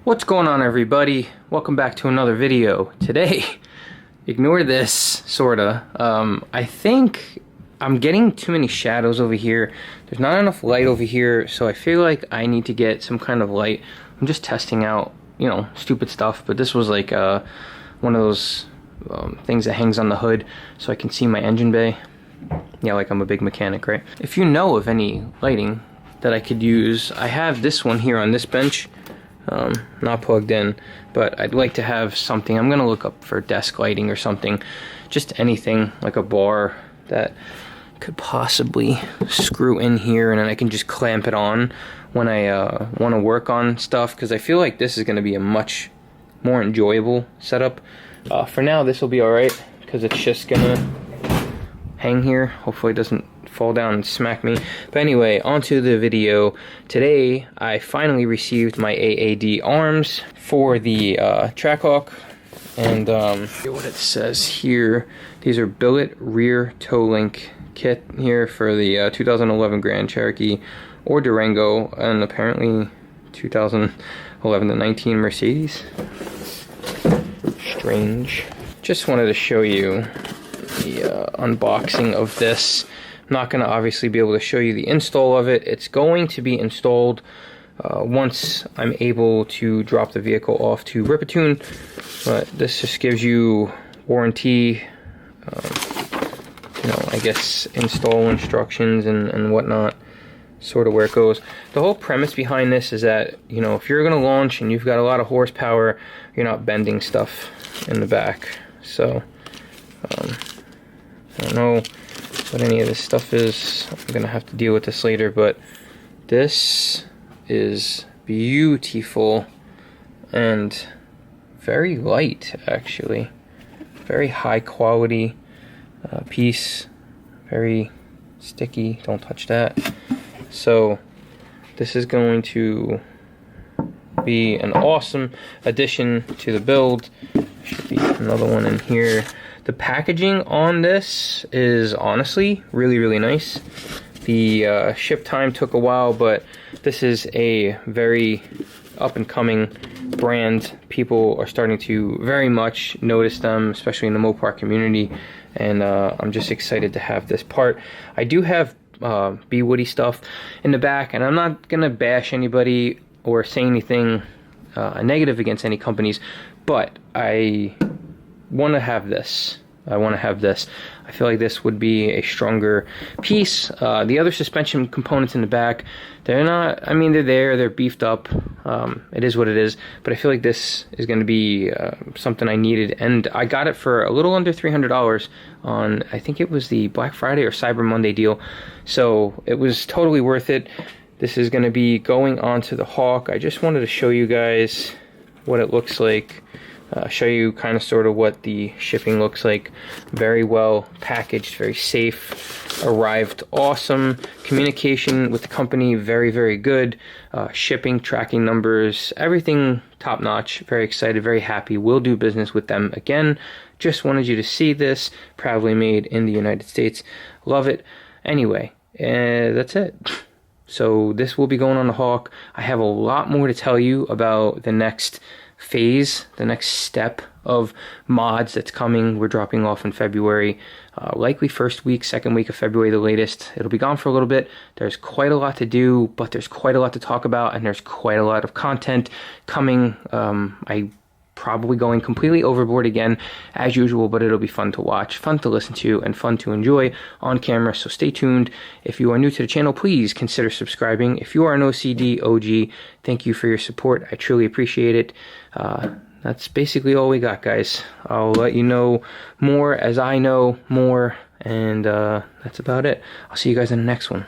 What's going on, everybody? Welcome back to another video. Today, ignore this, sorta. I think I'm getting too many shadows over here. There's not enough light over here, so I feel like I need to get some kind of light. I'm just testing out, you know, stupid stuff, but this was like one of those things that hangs on the hood so I can see my engine bay. Yeah, like I'm a big mechanic, right? If you know of any lighting that I could use, I have this one here on this bench. Not plugged in, but I'd like to have something. I'm gonna look up for desk lighting or something, just anything like a bar that could possibly screw in here, and then I can just clamp it on when I want to work on stuff, because I feel like this is going to be a much more enjoyable setup. For now, this will be alright because it's just gonna hang here. Hopefully it doesn't fall down and smack me. But anyway, onto the video. Today I finally received my AAD arms for the Trackhawk, and what it says here, these are Billet rear toe link kit here for the 2011 Grand Cherokee or Durango, and apparently 2011 to 19 Mercedes. Strange. Just wanted to show you the unboxing of this. I'm not going to obviously be able to show you the install of it. It's going to be installed once I'm able to drop the vehicle off to Ripatoon, but this just gives you warranty, you know, I guess install instructions and whatnot, sort of where it goes. The whole premise behind this is that, you know, if you're going to launch and you've got a lot of horsepower, you're not bending stuff in the back. So I don't know what any of this stuff is. I'm gonna have to deal with this later, but this is beautiful and very light, actually. Very high quality piece, very sticky, don't touch that. So this is going to be an awesome addition to the build. Should be another one in here. The packaging on this is honestly really nice. The ship time took a while, but this is a very up and coming brand. People are starting to very much notice them, especially in the Mopar community, and I'm just excited to have this part. I do have B Woody stuff in the back, and I'm not gonna bash anybody or say anything negative against any companies, but I want to have this. I feel like this would be a stronger piece. The other suspension components in the back, they're not, I mean, they're beefed up. It is what it is, but I feel like this is going to be something I needed, and I got it for a little under $300 on, I think it was the Black Friday or Cyber Monday deal, so it was totally worth it. This is going to be going onto the Hawk. I just wanted to show you guys what it looks like. Show you kind of sort of what the shipping looks like. Very well packaged, very safe, arrived awesome. Communication with the company, very good. Shipping, tracking numbers, everything top notch. Very excited, very happy. We'll do business with them again. Just wanted you to see this. Proudly made in the United States. Love it. Anyway, that's it. So this will be going on the Hawk. I have a lot more to tell you about the next phase, the next step of mods that's coming. We're dropping off in February, likely first week, second week of February, the latest. It'll be gone for a little bit. There's quite a lot to do, but there's quite a lot to talk about, and there's quite a lot of content coming. I probably going completely overboard again as usual, but it'll be fun to watch, fun to listen to, and fun to enjoy on camera. So stay tuned. If you are new to the channel, please consider subscribing. If you are an OCD OG, thank you for your support. I truly appreciate it. That's basically all we got, guys. I'll let you know more as I know more, and that's about it. I'll see you guys in the next one.